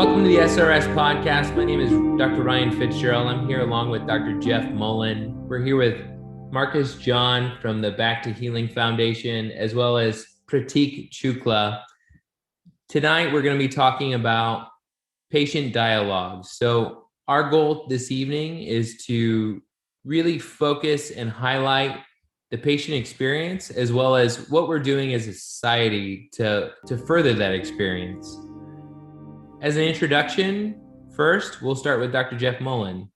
Welcome to the SRS podcast. My name is Dr. Ryan Fitzgerald. I'm here along with Dr. Jeff Mullin. We're here with Marcus John from the Back to Healing Foundation, as well as Prateek Shukla. Tonight, we're going to be talking about patient dialogues. So our goal this evening is to really focus and highlight the patient experience, as well as what we're doing as a society to further that experience. As an introduction, first, we'll start with Dr. Jeff Mullin.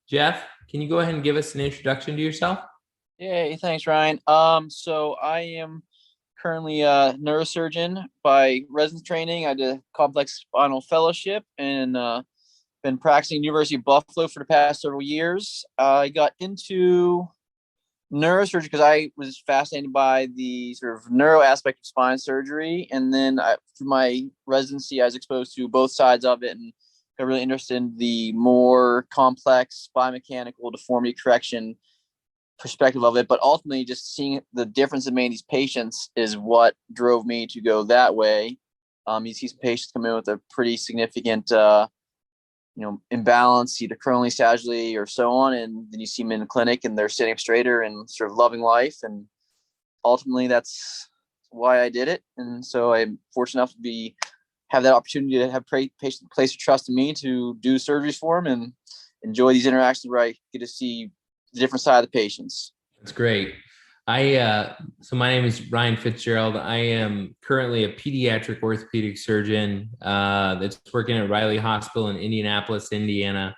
Jeff, can you go ahead and give us an introduction to yourself? Yeah, thanks, Ryan. So I am currently a neurosurgeon by residence training. I did a complex spinal fellowship and been practicing at University of Buffalo for the past several years. I got into neurosurgery because I was fascinated by the sort of neuro aspect of spine surgery. And then through my residency, I was exposed to both sides of it and got really interested in the more complex biomechanical deformity correction perspective of it. But ultimately, just seeing the difference it made in these patients is what drove me to go that way. You see some patients come in with a pretty significant imbalance, either coronally, sagittally, or so on. And then you see them in the clinic and they're sitting up straighter and sort of loving life. And ultimately that's why I did it. And so I'm fortunate enough to have that opportunity to have patients place their trust in me to do surgeries for them and enjoy these interactions where I get to see the different side of the patients. That's great. So my name is Ryan Fitzgerald. I am currently a pediatric orthopedic surgeon that's working at Riley Hospital in Indianapolis, Indiana.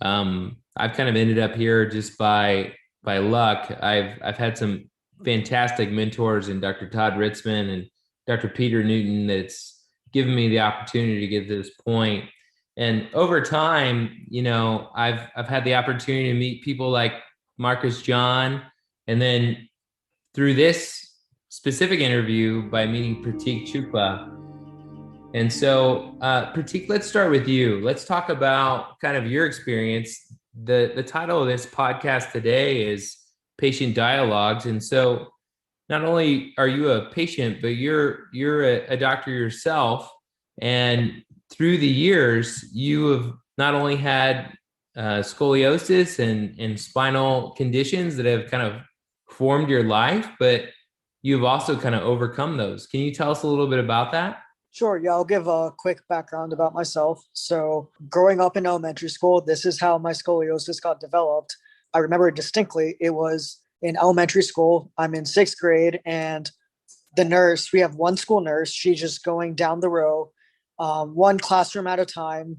I've kind of ended up here just by luck. I've had some fantastic mentors in Dr. Todd Ritzman and Dr. Peter Newton that's given me the opportunity to get to this point. And over time, I've had the opportunity to meet people like Marcus John, and then through this specific interview by meeting Prateek Shukla. And so, Prateek, let's start with you. Let's talk about kind of your experience. The title of this podcast today is Patient Dialogues. And so not only are you a patient, but you're a doctor yourself. And through the years, you have not only had scoliosis and spinal conditions that have kind of formed your life, but you've also kind of overcome those. Can you tell us a little bit about that? Sure. Yeah, I'll give a quick background about myself. So growing up in elementary school, this is how my scoliosis got developed. I remember it distinctly. It was in elementary school. I'm in 6th grade, and the nurse, we have one school nurse. She's just going down the row, one classroom at a time,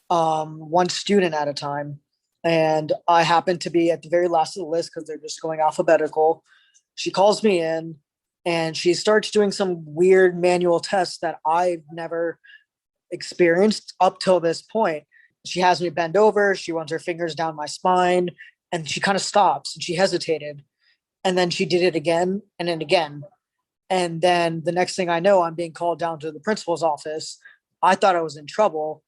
one student at a time. And I happened to be at the very last of the list because they're just going alphabetical. She calls me in and she starts doing some weird manual tests that I've never experienced up till this point. She has me bend over. She runs her fingers down my spine and she kind of stops and she hesitated. And then she did it again and then again. And then the next thing I know, I'm being called down to the principal's office. I thought I was in trouble,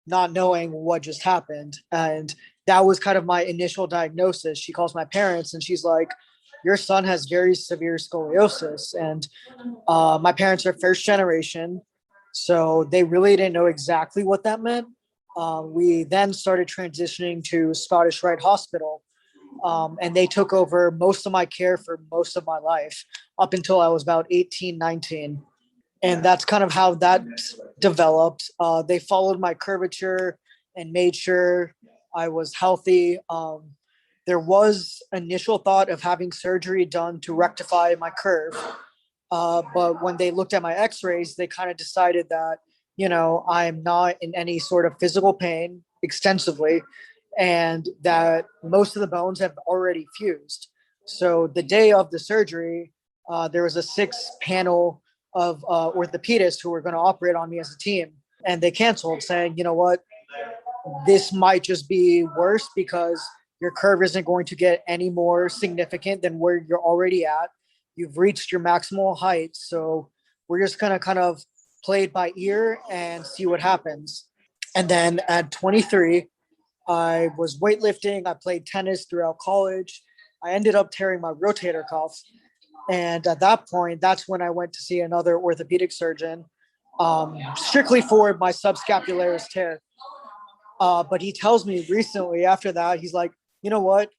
not knowing what just happened. And that was kind of my initial diagnosis. She calls my parents and she's like, your son has very severe scoliosis. And my parents are first generation, so they really didn't know exactly what that meant. We then started transitioning to Scottish Rite Hospital, and they took over most of my care for most of my life up until I was about 18, 19. And that's kind of how that developed. They followed my curvature and made sure I was healthy. There was initial thought of having surgery done to rectify my curve. But when they looked at my x-rays, they kind of decided that, I'm not in any sort of physical pain extensively, and that most of the bones have already fused. So the day of the surgery, there was a 6-panel of orthopedists who were going to operate on me as a team. And they canceled, saying, you know what, this might just be worse because your curve isn't going to get any more significant than where you're already at. You've reached your maximal height. So we're just going to kind of play it by ear and see what happens. And then at 23, I was weightlifting. I played tennis throughout college. I ended up tearing my rotator cuff. And at that point, that's when I went to see another orthopedic surgeon strictly for my subscapularis tear. But he tells me recently after that, he's like, you know what?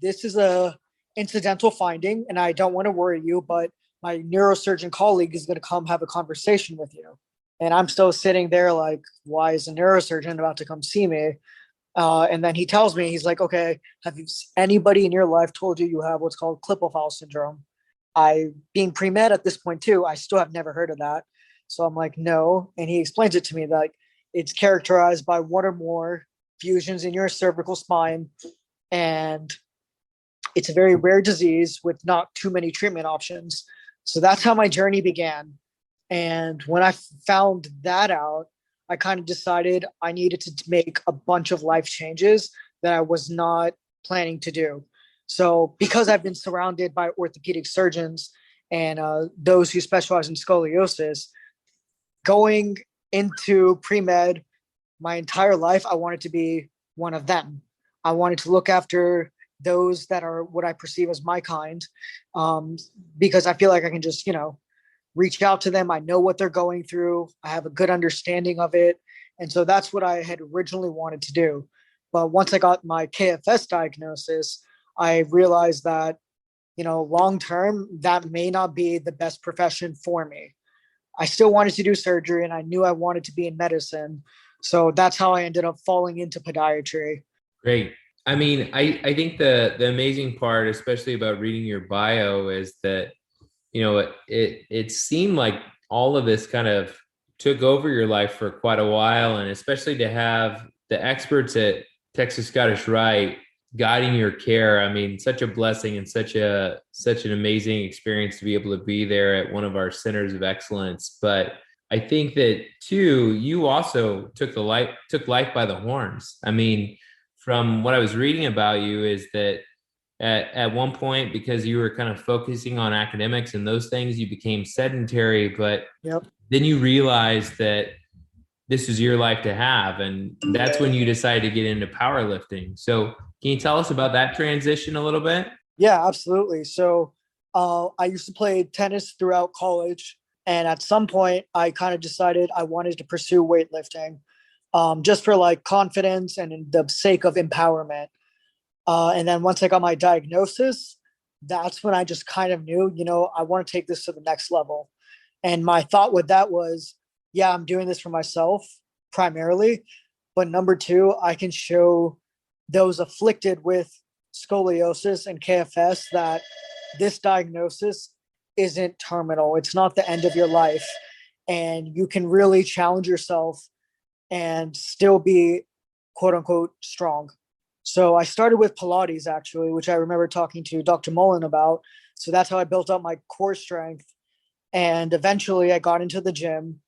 This is a incidental finding, and I don't want to worry you, but my neurosurgeon colleague is going to come have a conversation with you. And I'm still sitting there like, why is a neurosurgeon about to come see me? And then he tells me, he's like, okay, have you anybody in your life told you you have what's called Klippel-Feil syndrome? I, being pre-med at this point too, I still have never heard of that. So I'm like, no. And he explains it to me that it's characterized by one or more fusions in your cervical spine. And it's a very rare disease with not too many treatment options. So that's how my journey began. And when I found that out, I kind of decided I needed to make a bunch of life changes that I was not planning to do. So because I've been surrounded by orthopedic surgeons and those who specialize in scoliosis, going into pre-med my entire life, I wanted to be one of them. I wanted to look after those that are what I perceive as my kind, because I feel like I can just, reach out to them. I know what they're going through. I have a good understanding of it. And so that's what I had originally wanted to do. But once I got my KFS diagnosis, I realized that, long term, that may not be the best profession for me. I still wanted to do surgery and I knew I wanted to be in medicine. So that's how I ended up falling into podiatry. Great. I mean, I think the amazing part, especially about reading your bio, is that it seemed like all of this kind of took over your life for quite a while, and especially to have the experts at Texas Scottish Rite guiding your care. I mean, such a blessing and such an amazing experience to be able to be there at one of our centers of excellence. But I think that too, you also took life by the horns. I mean, from what I was reading about you is that at one point, because you were kind of focusing on academics and those things, you became sedentary, but then you realized that this is your life to have. And that's when you decided to get into powerlifting. So can you tell us about that transition a little bit? Yeah, absolutely. So I used to play tennis throughout college. And at some point, I kind of decided I wanted to pursue weightlifting, just for like confidence and in the sake of empowerment. And then once I got my diagnosis, that's when I just kind of knew, I want to take this to the next level. And my thought with that was, yeah, I'm doing this for myself primarily. But number two, I can show those afflicted with scoliosis and KFS that this diagnosis isn't terminal. It's not the end of your life. And you can really challenge yourself and still be quote unquote strong. So I started with Pilates, actually, which I remember talking to Dr. Mullin about. So that's how I built up my core strength. And eventually I got into the gym.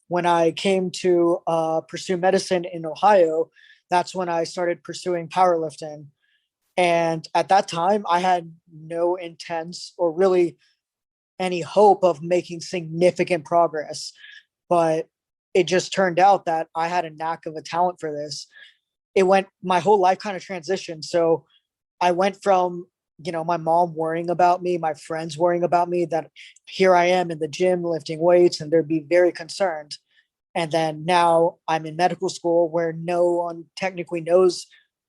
When I came to pursue medicine in Ohio, that's when I started pursuing powerlifting. And at that time, I had no intents or really any hope of making significant progress. But it just turned out that I had a knack of a talent for this. My whole life kind of transitioned. So I went from, my mom worrying about me, my friends worrying about me, that here I am in the gym lifting weights and they'd be very concerned. And then now I'm in medical school where no one technically knows.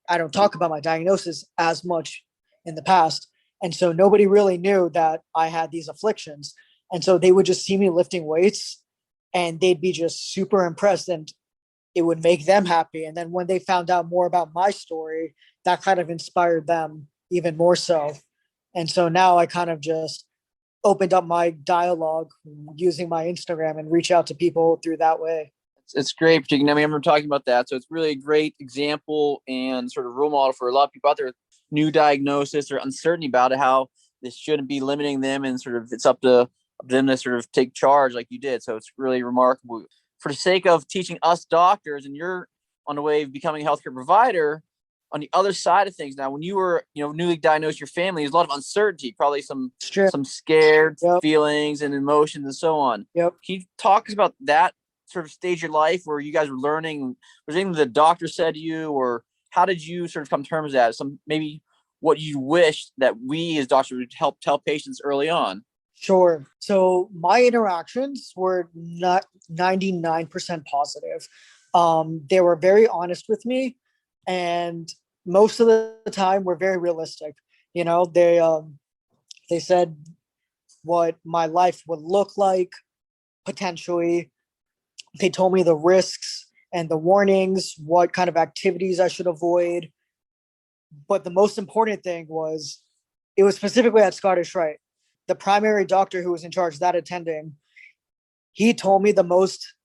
I don't talk about my diagnosis as much in the past. And so nobody really knew that I had these afflictions. And so they would just see me lifting weights and they'd be just super impressed and it would make them happy. And then when they found out more about my story, that kind of inspired them even more so. And so now I kind of just opened up my dialogue using my Instagram and reach out to people through that way. It's great, particularly. I mean, I remember talking about that. So it's really a great example and sort of role model for a lot of people out there with new diagnosis or uncertainty about it, how this shouldn't be limiting them and sort of it's up to them to sort of take charge like you did. So it's really remarkable. For the sake of teaching us doctors, and you're on the way of becoming a healthcare provider, on the other side of things now, when you were, newly diagnosed, your family, there's a lot of uncertainty, probably some scared feelings and emotions and so on. Yep. Can you talk about that sort of stage of your life where you guys were learning? Was there anything the doctor said to you, or how did you sort of come to terms with that? Maybe what you wish that we as doctors would help tell patients early on. Sure. So my interactions were not 99% positive. They were very honest with me, and most of the time were very realistic. You know, they said what my life would look like potentially. They told me the risks and the warnings, what kind of activities I should avoid. But the most important thing was it was specifically at Scottish Rite. The primary doctor who was in charge of that attending, he told me the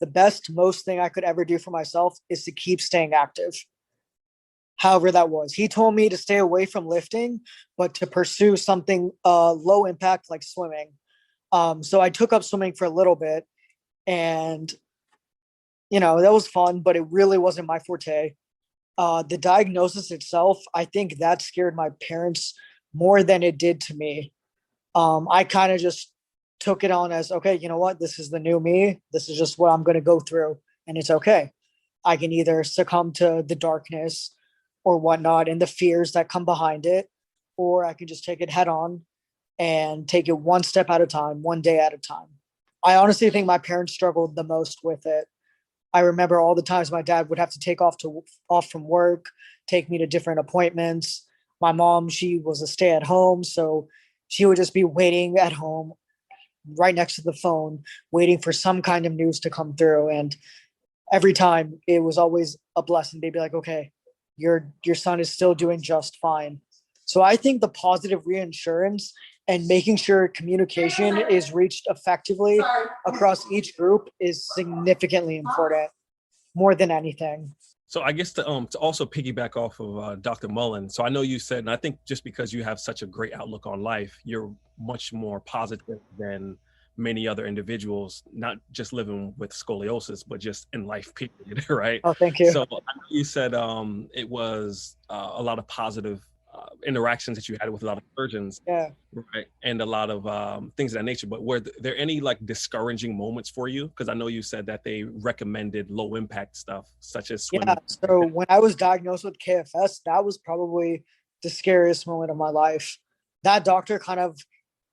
best, most thing I could ever do for myself is to keep staying active. However, that was. He told me to stay away from lifting, but to pursue something low impact like swimming. So I took up swimming for a little bit, and that was fun, but it really wasn't my forte. The diagnosis itself, I think that scared my parents more than it did to me. I kind of just took it on as, okay, you know what? This is the new me. This is just what I'm going to go through. And it's okay. I can either succumb to the darkness or whatnot and the fears that come behind it, or I can just take it head on and take it one step at a time, one day at a time. I honestly think my parents struggled the most with it. I remember all the times my dad would have to take off from work, take me to different appointments. My mom, she was a stay at home, so she would just be waiting at home right next to the phone, waiting for some kind of news to come through. And every time it was always a blessing. They'd be like, okay, your son is still doing just fine. So I think the positive reinsurance and making sure communication is reached effectively across each group is significantly important, more than anything. So I guess to also piggyback off of Dr. Mullin. So I know you said, and I think just because you have such a great outlook on life, you're much more positive than many other individuals, not just living with scoliosis, but just in life, period, right? Oh, thank you. So I know you said it was a lot of positive interactions that you had with a lot of surgeons, Yeah. right, and a lot of things of that nature. But were there any like discouraging moments for you? Because I know you said that they recommended low impact stuff such as swimming. Yeah. So when I was diagnosed with KFS, that was probably the scariest moment of my life. That doctor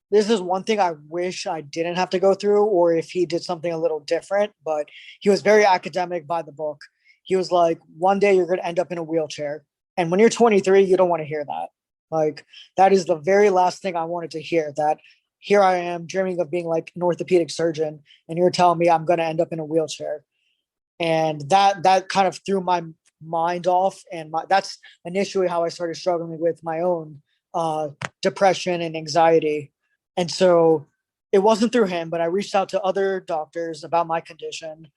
this is one thing I wish I didn't have to go through, or if he did something a little different, but he was very academic by the book. He was like, one day you're going to end up in a wheelchair. And when you're 23, you don't want to hear that. Like, that is the very last thing I wanted to hear, that here I am dreaming of being like an orthopedic surgeon, and you're telling me I'm going to end up in a wheelchair. And that kind of threw my mind off. And that's initially how I started struggling with my own depression and anxiety. And so it wasn't through him, but I reached out to other doctors about my condition.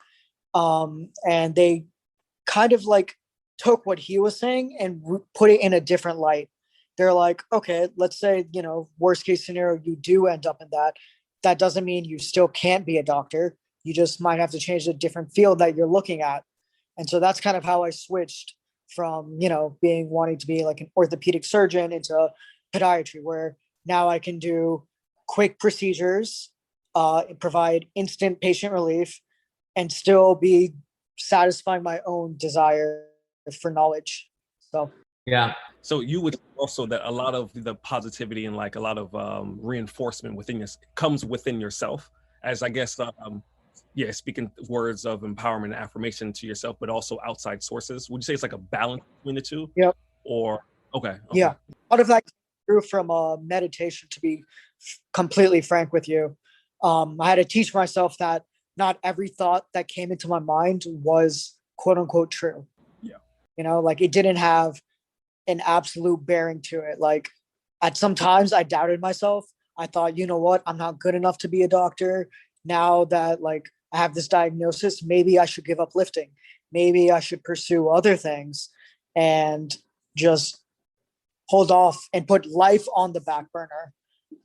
And they kind of like took what he was saying and put it in a different light. They're like, okay, let's say, worst case scenario, you do end up in that. That doesn't mean you still can't be a doctor. You just might have to change the different field that you're looking at. And so that's kind of how I switched from, wanting to be like an orthopedic surgeon into podiatry, where now I can do quick procedures, provide instant patient relief, and still be satisfying my own desire for knowledge. So Yeah. So you would also that a lot of the positivity and like a lot of reinforcement within this comes within yourself, as I guess, speaking words of empowerment and affirmation to yourself, but also outside sources. Would you say it's like a balance between the two? Yep. Or okay. Yeah, a lot of that grew from meditation. To be completely frank with you, I had to teach myself that not every thought that came into my mind was quote unquote true. Yeah. Like it didn't have an absolute bearing to it. Like at some times I doubted myself. I thought, you know what, I'm not good enough to be a doctor. Now that like I have this diagnosis, maybe I should give up lifting. Maybe I should pursue other things and just hold off and put life on the back burner.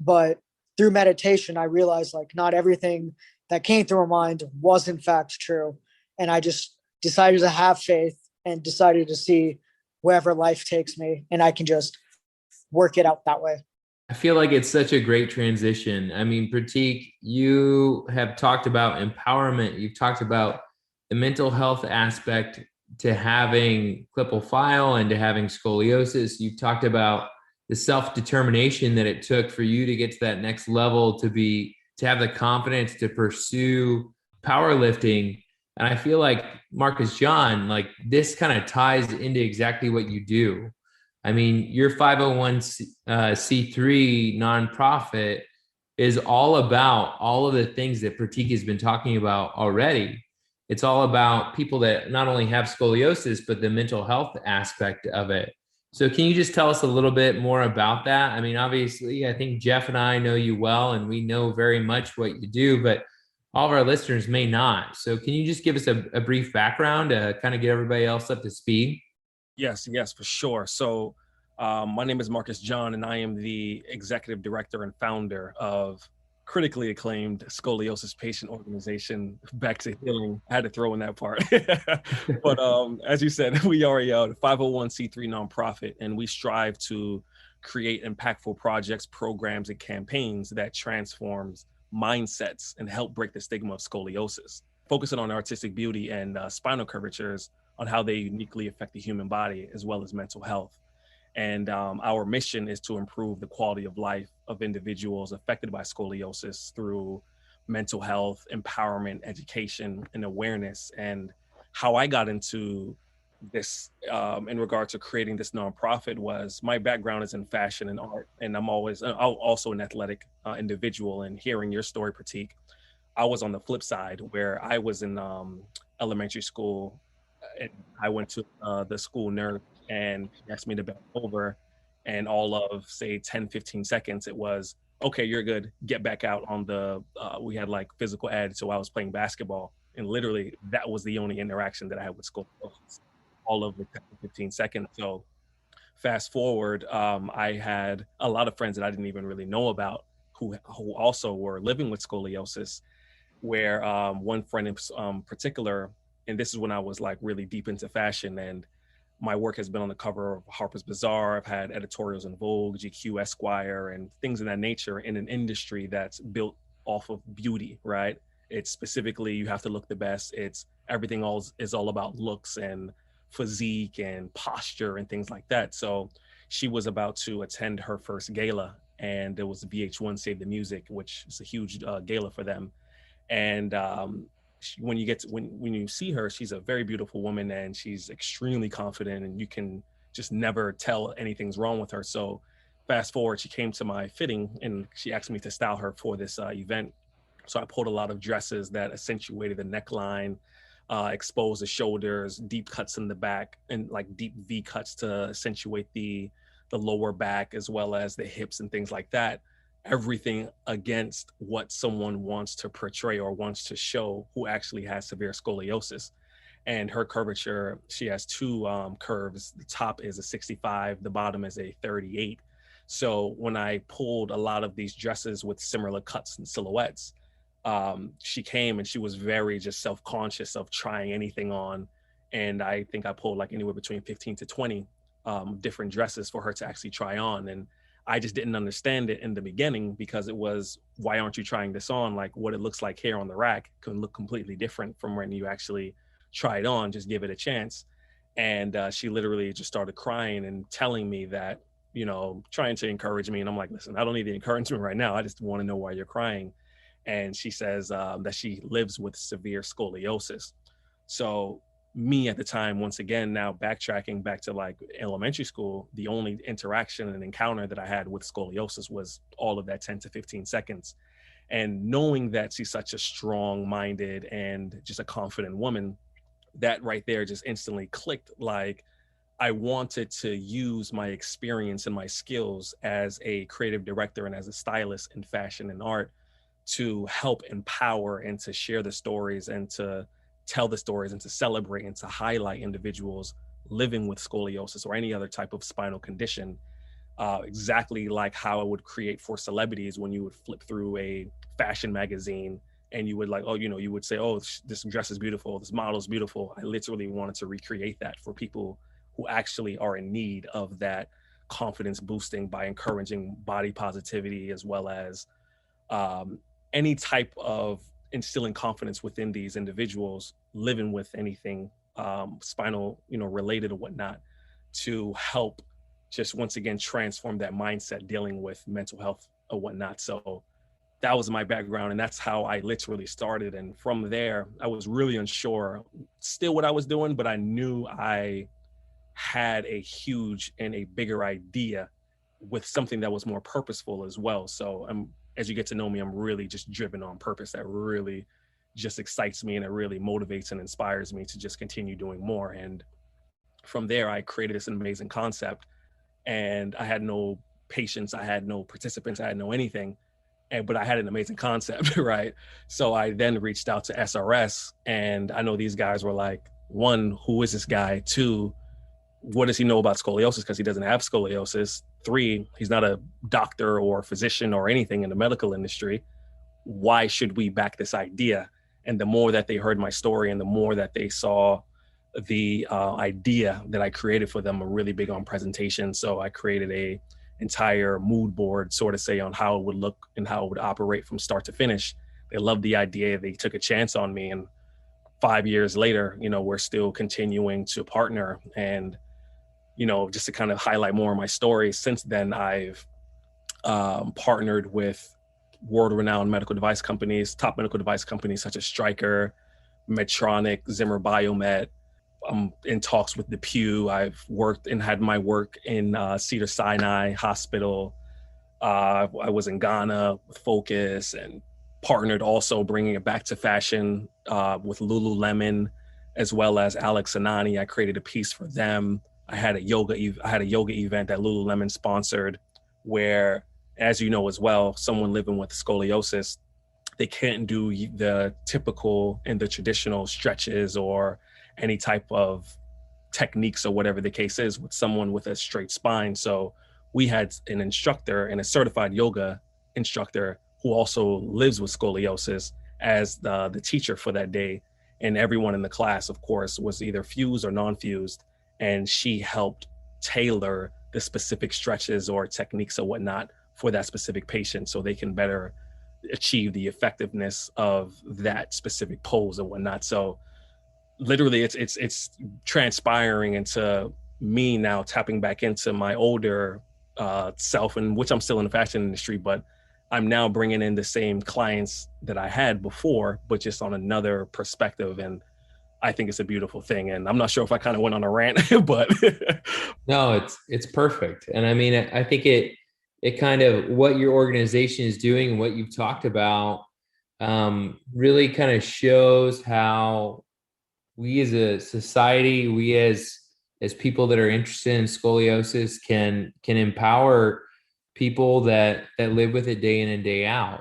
But through meditation, I realized like not everything that came through my mind was in fact true. And I just decided to have faith and decided to see wherever life takes me, and I can just work it out that way. I feel like it's such a great transition. I mean, Prateek, you have talked about empowerment. You've talked about the mental health aspect to having Klippel-Feil and to having scoliosis. You've talked about the self-determination that it took for you to get to that next level, to have the confidence to pursue powerlifting. And I feel like Marcus John, like this kind of ties into exactly what you do. I mean, your 501c3 nonprofit is all about all of the things that Prateek has been talking about already. It's all about people that not only have scoliosis, but the mental health aspect of it. So can you just tell us a little bit more about that? I mean, obviously, I think Jeff and I know you well, and we know very much what you do, but all of our listeners may not. So can you just give us a brief background to kind of get everybody else up to speed? Yes, for sure. So my name is Marcus John, and I am the executive director and founder of critically acclaimed scoliosis patient organization, Back to Healing. I had to throw in that part. But as you said, we are a 501c3 nonprofit, and we strive to create impactful projects, programs, and campaigns that transforms mindsets and help break the stigma of scoliosis, focusing on artistic beauty and spinal curvatures, on how they uniquely affect the human body as well as mental health. And our mission is to improve the quality of life of individuals affected by scoliosis through mental health, empowerment, education, and awareness. And how I got into this in regard to creating this nonprofit was my background is in fashion and art, and I'm also an athletic individual. And hearing your story, Prateek, I was on the flip side where I was in elementary school. And I went to the school nurse, and she asked me to bend over, and all of say 10, 15 seconds, it was, okay, you're good, get back out on the, we had like physical ed. So I was playing basketball, and literally that was the only interaction that I had with school, all of the 10 to 15 seconds. So fast forward, I had a lot of friends that I didn't even really know about who also were living with scoliosis, where one friend in particular, and this is when I was like really deep into fashion, and my work has been on the cover of Harper's Bazaar. I've had editorials in Vogue, GQ, Esquire, and things of that nature in an industry that's built off of beauty, right? It's specifically, you have to look the best. It's everything is all about looks and physique and posture and things like that. So she was about to attend her first gala, and there was VH1 Save the Music, which is a huge gala for them. And when you see her, she's a very beautiful woman, and she's extremely confident, and you can just never tell anything's wrong with her. So fast forward, she came to my fitting, and she asked me to style her for this event. So I pulled a lot of dresses that accentuated the neckline, exposed the shoulders, deep cuts in the back, and like deep V cuts to accentuate the lower back, as well as the hips and things like that. Everything against what someone wants to portray or wants to show who actually has severe scoliosis. And her curvature, she has two curves. The top is a 65, the bottom is a 38. So when I pulled a lot of these dresses with similar cuts and silhouettes, she came and she was very just self-conscious of trying anything on. And I think I pulled like anywhere between 15 to 20 different dresses for her to actually try on. And I just didn't understand it in the beginning, because it was, why aren't you trying this on? Like, what it looks like here on the rack can look completely different from when you actually try it on. Just give it a chance. And she literally just started crying and telling me that, trying to encourage me. And I'm like, listen, I don't need the encouragement right now. I just want to know why you're crying. And she says that she lives with severe scoliosis. So me at the time, once again, now backtracking back to like elementary school, the only interaction and encounter that I had with scoliosis was all of that 10 to 15 seconds. And knowing that she's such a strong-minded and just a confident woman, that right there just instantly clicked. Like, I wanted to use my experience and my skills as a creative director and as a stylist in fashion and art to help empower and to share the stories and to tell the stories and to celebrate and to highlight individuals living with scoliosis or any other type of spinal condition, exactly like how I would create for celebrities when you would flip through a fashion magazine and you would like, you would say, oh, this dress is beautiful, this model is beautiful. I literally wanted to recreate that for people who actually are in need of that confidence boosting by encouraging body positivity, as well as any type of instilling confidence within these individuals living with anything spinal, related or whatnot, to help just once again transform that mindset dealing with mental health or whatnot. So that was my background, and that's how I literally started. And from there, I was really unsure still what I was doing, but I knew I had a huge and a bigger idea with something that was more purposeful as well. So as you get to know me, I'm really just driven on purpose. That really just excites me, and it really motivates and inspires me to just continue doing more. And from there, I created this amazing concept, and I had no patients, I had no participants, I had no anything. But I had an amazing concept, right? So I then reached out to SRS, and I know these guys were like, one, who is this guy? Two, what does he know about scoliosis? Because he doesn't have scoliosis. Three, he's not a doctor or physician or anything in the medical industry. Why should we back this idea? And the more that they heard my story and the more that they saw the idea that I created for them, I'm really big on presentation. So I created a entire mood board, sort of say, on how it would look and how it would operate from start to finish. They loved the idea. They took a chance on me. And 5 years later, we're still continuing to partner. And, just to kind of highlight more of my story, since then, I've partnered with world-renowned medical device companies, top medical device companies such as Stryker, Medtronic, Zimmer Biomet. I'm in talks with the Pew. I've worked and had my work in Cedars-Sinai Hospital. I was in Ghana with Focus, and partnered also bringing it back to fashion with Lululemon, as well as Alex Anani. I created a piece for them. I had a yoga event that Lululemon sponsored, where, as you know as well, someone living with scoliosis, they can't do the typical and the traditional stretches or any type of techniques or whatever the case is with someone with a straight spine. So we had an instructor and a certified yoga instructor who also lives with scoliosis as the teacher for that day. And everyone in the class, of course, was either fused or non-fused. And she helped tailor the specific stretches or techniques or whatnot for that specific patient so they can better achieve the effectiveness of that specific pose or whatnot. So literally it's transpiring into me now tapping back into my older self, and which I'm still in the fashion industry, but I'm now bringing in the same clients that I had before, but just on another perspective. And I think it's a beautiful thing. And I'm not sure if I kind of went on a rant, but no, it's perfect. And I mean, I think it kind of, what your organization is doing and what you've talked about really kind of shows how we as a society, we as people that are interested in scoliosis can empower people that live with it day in and day out.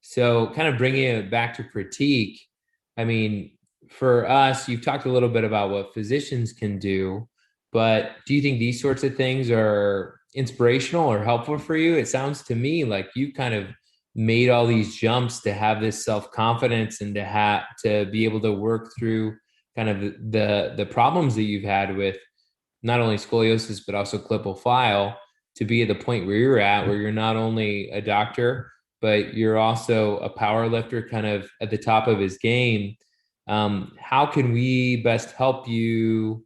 So kind of bringing it back to Prateek, I mean, for us, you've talked a little bit about what physicians can do, but do you think these sorts of things are inspirational or helpful for you? It sounds to me like you kind of made all these jumps to have this self-confidence and to be able to work through kind of the problems that you've had with not only scoliosis, but also Klippel-Feil, to be at the point where you're at, where you're not only a doctor, but you're also a power lifter kind of at the top of his game. How can we best help you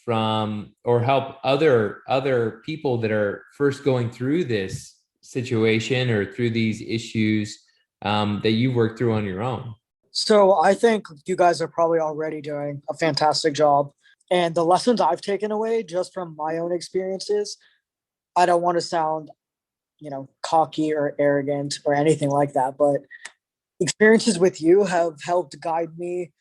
or help other people that are first going through this situation or through these issues that you've worked through on your own? So I think you guys are probably already doing a fantastic job. And the lessons I've taken away just from my own experiences, I don't want to sound, cocky or arrogant or anything like that, but experiences with you have helped guide me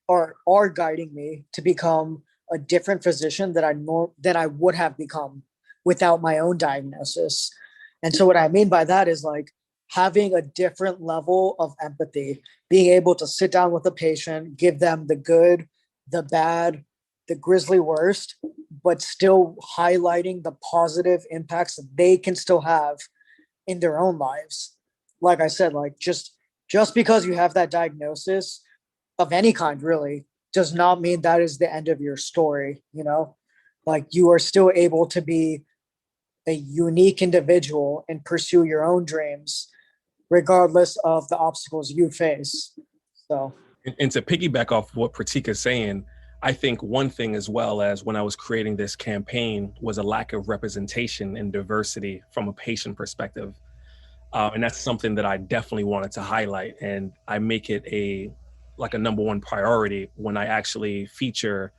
or are guiding me to become a different physician than I would have become without my own diagnosis. And so what I mean by that is like having a different level of empathy, being able to sit down with a patient, give them the good, the bad, the grisly worst, but still highlighting the positive impacts that they can still have in their own lives. Like I said, like just because you have that diagnosis of any kind really does not mean that is the end of your story, like you are still able to be a unique individual and pursue your own dreams regardless of the obstacles you face. So and to piggyback off what Prateek is saying, I think one thing, as well as when I was creating this campaign, was a lack of representation and diversity from a patient perspective. And that's something that I definitely wanted to highlight. And I make it like a number one priority when I actually feature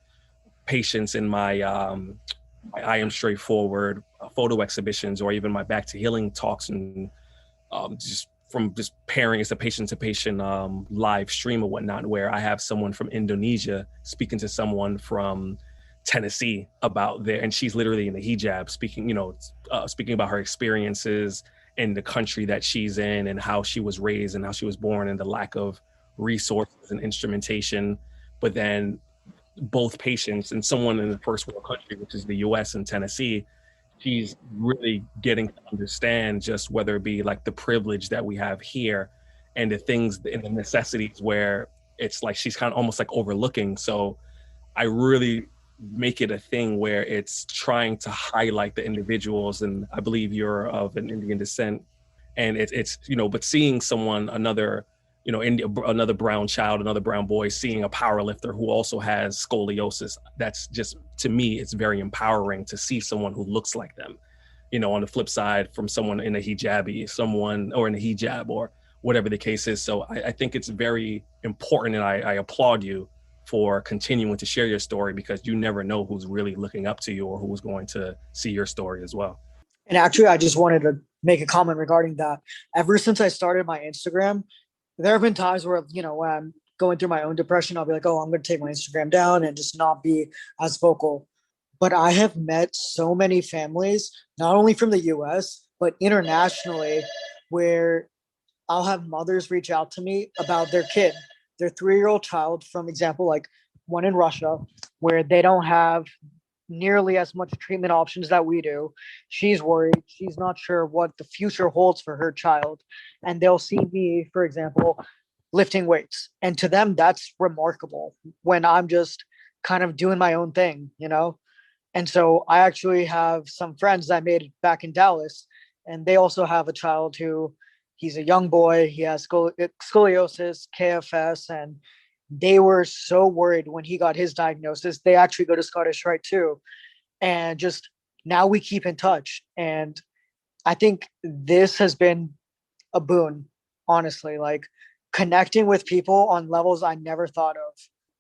patients in my I Am Straightforward photo exhibitions, or even my Back to Healing talks, and just pairing as a patient to patient live stream or whatnot, where I have someone from Indonesia speaking to someone from Tennessee about and she's literally in the hijab speaking, speaking about her experiences in the country that she's in, and how she was raised and how she was born, and the lack of resources and instrumentation. But then both patients and someone in the first world country, which is the US and Tennessee, she's really getting to understand just whether it be like the privilege that we have here and the things and the necessities where it's like she's kind of almost like overlooking. So I really make it a thing where it's trying to highlight the individuals. And I believe you're of an Indian descent, and it's but seeing someone, another another brown child, another brown boy, seeing a power lifter who also has scoliosis, that's just, to me, it's very empowering to see someone who looks like them. On the flip side, from someone in a hijabi, someone, or in a hijab, or whatever the case is. So I think it's very important, and I applaud you for continuing to share your story, because you never know who's really looking up to you or who's going to see your story as well. And actually, I just wanted to make a comment regarding that. Ever since I started my Instagram, there have been times where, when I'm going through my own depression, I'll be like, oh, I'm going to take my Instagram down and just not be as vocal. But I have met so many families, not only from the US, but internationally, where I'll have mothers reach out to me about their kid, their 3-year-old child, from example, like one in Russia, where they don't have nearly as much treatment options that we do. She's worried. She's not sure what the future holds for her child. And they'll see me, for example, lifting weights. And to them, that's remarkable when I'm just kind of doing my own thing, And so I actually have some friends that I made back in Dallas, and they also have a child who, he's a young boy. He has scoliosis, KFS, and they were so worried when he got his diagnosis. They actually go to Scottish Rite too. And just now we keep in touch. And I think this has been a boon, honestly, like connecting with people on levels I never thought of.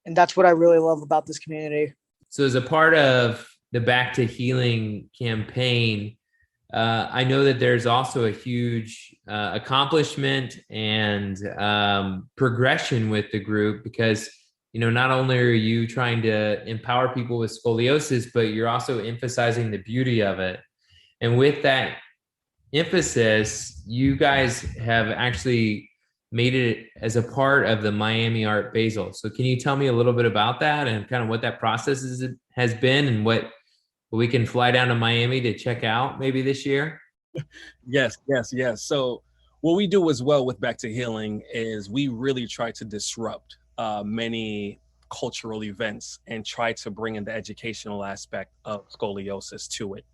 And that's what I really love about this community. So as a part of the Back to Healing campaign, I know that there's also a huge accomplishment and progression with the group, because, not only are you trying to empower people with scoliosis, but you're also emphasizing the beauty of it. And with that emphasis, you guys have actually made it as a part of the Miami Art Basel. So can you tell me a little bit about that and kind of what that process has been, and what we can fly down to Miami to check out maybe this year? Yes. So what we do as well with Back to Healing is we really try to disrupt many cultural events and try to bring in the educational aspect of scoliosis to it.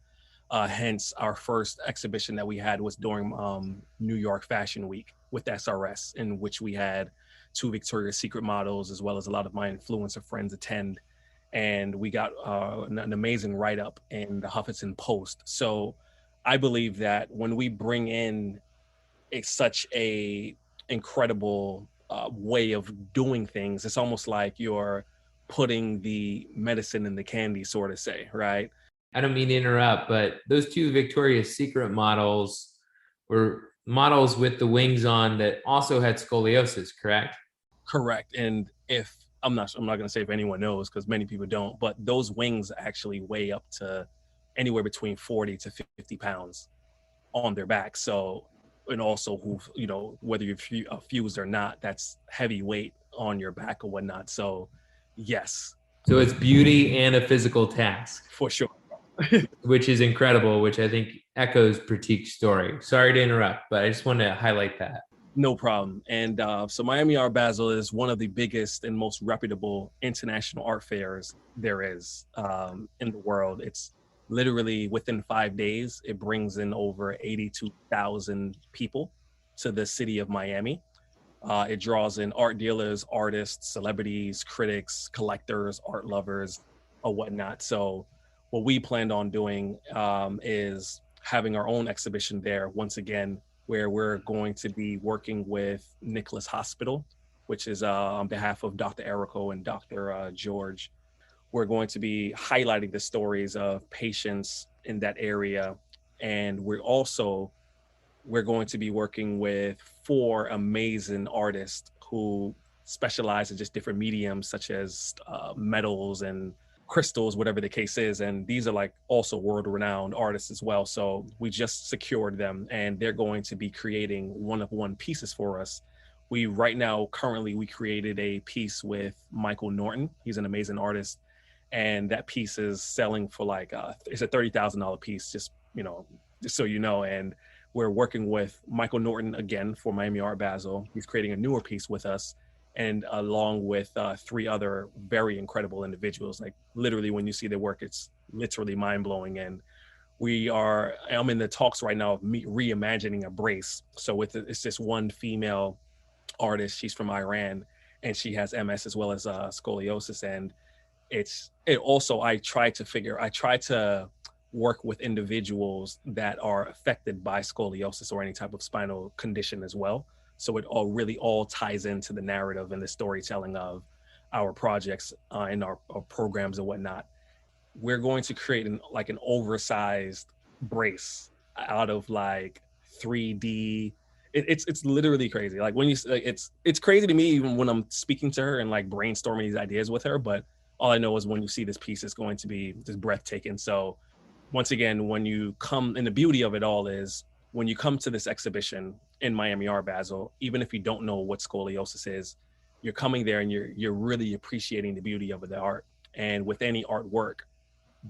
Hence, our first exhibition that we had was during New York Fashion Week with SRS, in which we had 2 Victoria's Secret models, as well as a lot of my influencer friends attend. And we got an amazing write-up in the Huffington Post. So I believe that when we bring in such a incredible way of doing things, it's almost like you're putting the medicine in the candy, sort of say, right? I don't mean to interrupt, but those 2 Victoria's Secret models were models with the wings on that also had scoliosis, correct? Correct. And if I'm not going to say if anyone knows, because many people don't, but those wings actually weigh up to anywhere between 40 to 50 pounds on their back. So, and also whether you're fused or not, that's heavy weight on your back or whatnot. So yes. So it's beauty and a physical task. For sure. Which is incredible, which I think echoes Prateek's story. Sorry to interrupt, but I just wanted to highlight that. No problem. And so Miami Art Basel is one of the biggest and most reputable international art fairs there is in the world. It's literally within 5 days, it brings in over 82,000 people to the city of Miami. It draws in art dealers, artists, celebrities, critics, collectors, art lovers, or whatnot. So what we planned on doing is having our own exhibition there once again, where we're going to be working with Nicholas Hospital, which is on behalf of Dr. Erico and Dr. George. We're going to be highlighting the stories of patients in that area. And we're going to be working with 4 amazing artists who specialize in just different mediums, such as metals and crystals, whatever the case is. And these are like also world-renowned artists as well. So we just secured them, and they're going to be creating one-of-one pieces for us. Currently we created a piece with Michael Norton. He's an amazing artist. And that piece is selling for like, it's a $30,000 piece, just so you know. And we're working with Michael Norton again for Miami Art Basel. He's creating a newer piece with us, and along with 3 other very incredible individuals. Like literally, when you see their work, it's literally mind blowing. And I'm in the talks right now of reimagining a brace. So it's this one female artist. She's from Iran, and she has MS as well as scoliosis. And I try to work with individuals that are affected by scoliosis or any type of spinal condition as well. So it all ties into the narrative and the storytelling of our projects and our programs and whatnot. We're going to create an oversized brace out of like 3D. It's literally crazy. Like when it's crazy to me even when I'm speaking to her and like brainstorming these ideas with her. But all I know is when you see this piece, it's going to be just breathtaking. So once again, when you come, and the beauty of it all is when you come to this exhibition in Miami Art Basel, even if you don't know what scoliosis is, you're coming there and you're really appreciating the beauty of the art. And with any artwork,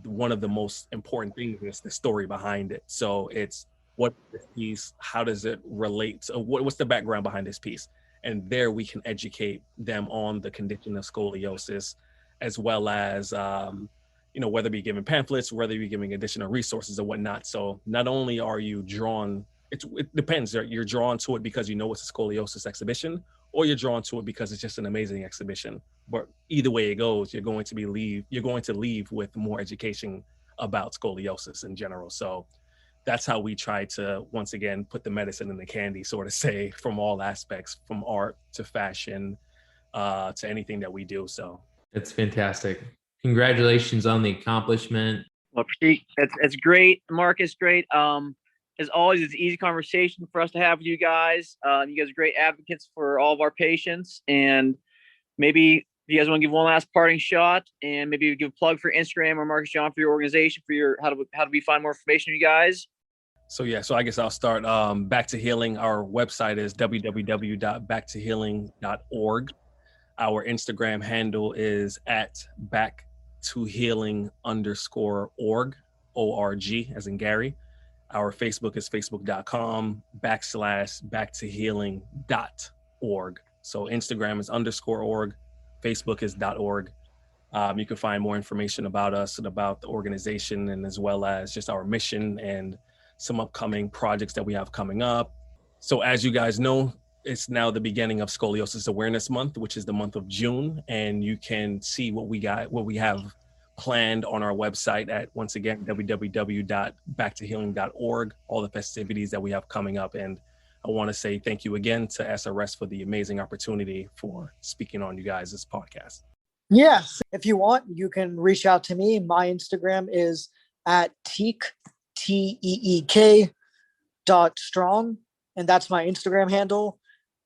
one of the most important things is the story behind it. So it's what this piece, how does it relate? So what's the background behind this piece? And there we can educate them on the condition of scoliosis, as well as whether it be giving pamphlets, whether you're giving additional resources or whatnot. So not only are you drawn, it depends. You're drawn to it because you know it's a scoliosis exhibition, or you're drawn to it because it's just an amazing exhibition. But either way it goes, you're going to leave with more education about scoliosis in general. So that's how we try to, once again, put the medicine in the candy, sort of say, from all aspects, from art to fashion to anything that we do. So That's fantastic. Congratulations on the accomplishment. Well, Prateek, it's great. Marcus, great. As always, it's an easy conversation for us to have with you guys. You guys are great advocates for all of our patients. And maybe you guys want to give one last parting shot, and maybe give a plug for Instagram or Marcus John for your organization, for your how do we find more information on you guys? So I guess I'll start. Back to Healing. Our website is www.backtohealing.org. Our Instagram handle is @backtohealing_org, ORG, as in Gary. Our Facebook is facebook.com/backtohealing.org. So Instagram is _org, Facebook is .org. You can find more information about us and about the organization, and as well as just our mission and some upcoming projects that we have coming up. So as you guys know, it's now the beginning of Scoliosis Awareness Month, which is the month of June. And you can see what we have planned on our website at, once again, www.backtohealing.org, all the festivities that we have coming up. And I want to say thank you again to SRS for the amazing opportunity for speaking on you guys' podcast. Yes. If you want, you can reach out to me. My Instagram is @teek, TEEK.strong. And that's my Instagram handle.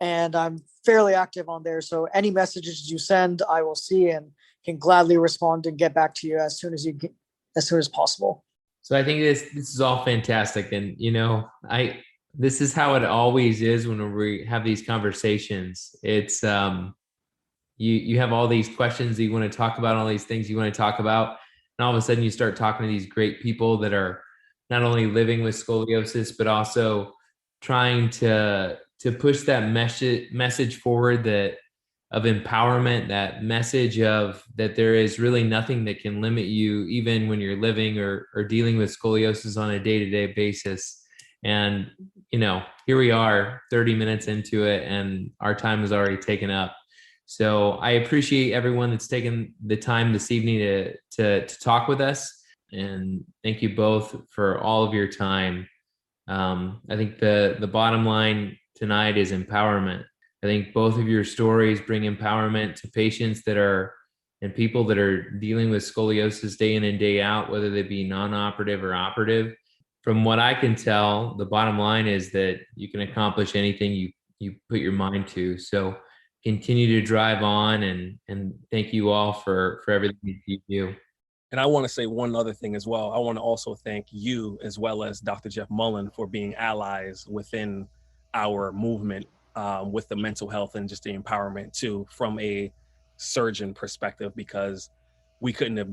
And I'm fairly active on there. So any messages you send, I will see and can gladly respond and get back to you as soon as possible. So I think this is all fantastic. And, this is how it always is when we have these conversations. It's, you have all these questions that you want to talk about, all these things you want to talk about. And all of a sudden you start talking to these great people that are not only living with scoliosis, but also trying to push that message forward of empowerment, that message of that there is really nothing that can limit you, even when you're living or dealing with scoliosis on a day-to-day basis. And here we are 30 minutes into it and our time is already taken up. So I appreciate everyone that's taken the time this evening to talk with us. And thank you both for all of your time. I think the bottom line tonight is empowerment. I think both of your stories bring empowerment to patients and people that are dealing with scoliosis day in and day out, whether they be non-operative or operative. From what I can tell, the bottom line is that you can accomplish anything you put your mind to. So continue to drive on, and thank you all for everything that you do. And I want to say one other thing as well. I want to also thank you as well as Dr. Jeff Mullin for being allies within our movement with the mental health and just the empowerment too, from a surgeon perspective, because we couldn't have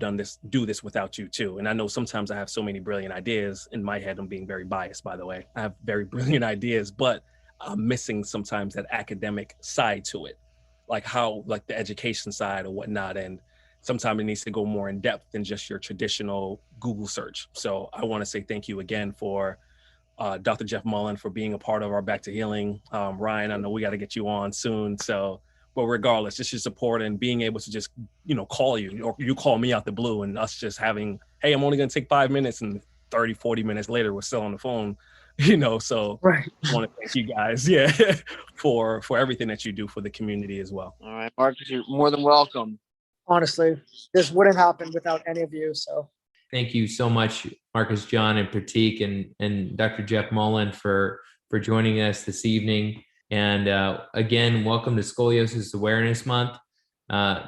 do this without you too. And I know sometimes I have so many brilliant ideas in my head. I'm being very biased, by the way. I have very brilliant ideas, but I'm missing sometimes that academic side to it, like the education side or whatnot. And sometimes it needs to go more in depth than just your traditional Google search. So I want to say thank you again for Dr. Jeff Mullin for being a part of our Back to Healing. Ryan, I know we got to get you on soon. But regardless, just your support and being able to just, call you, or you call me out the blue, and us just having, hey, I'm only going to take 5 minutes, and 30, 40 minutes later, we're still on the phone, so Right. I want to thank you guys, for everything that you do for the community as well. All right, Marcus, you're more than welcome. Honestly, this wouldn't happen without any of you. So thank you so much, Marcus, John, and Prateek, and Dr. Jeff Mullin for joining us this evening. And again, welcome to Scoliosis Awareness Month.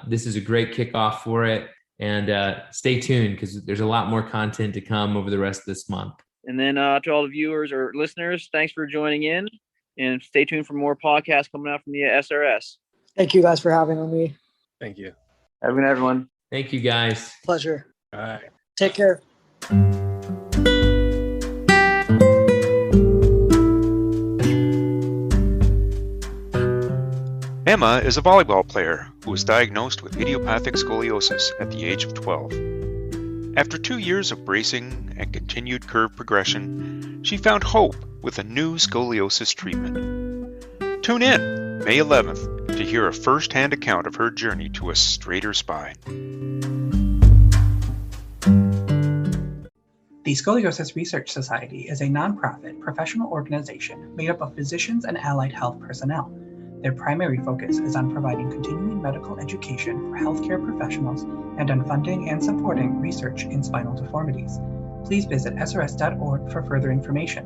This is a great kickoff for it. And stay tuned, because there's a lot more content to come over the rest of this month. And then to all the viewers or listeners, thanks for joining in. And stay tuned for more podcasts coming out from the SRS. thank you guys for having me. Thank you. Have a good night, everyone. Thank you, guys. Pleasure. All right. Take care. Emma is a volleyball player who was diagnosed with idiopathic scoliosis at the age of 12. After 2 years of bracing and continued curve progression, she found hope with a new scoliosis treatment. Tune in May 11th to hear a first-hand account of her journey to a straighter spine. The Scoliosis Research Society is a nonprofit professional organization made up of physicians and allied health personnel. Their primary focus is on providing continuing medical education for healthcare professionals and on funding and supporting research in spinal deformities. Please visit srs.org for further information.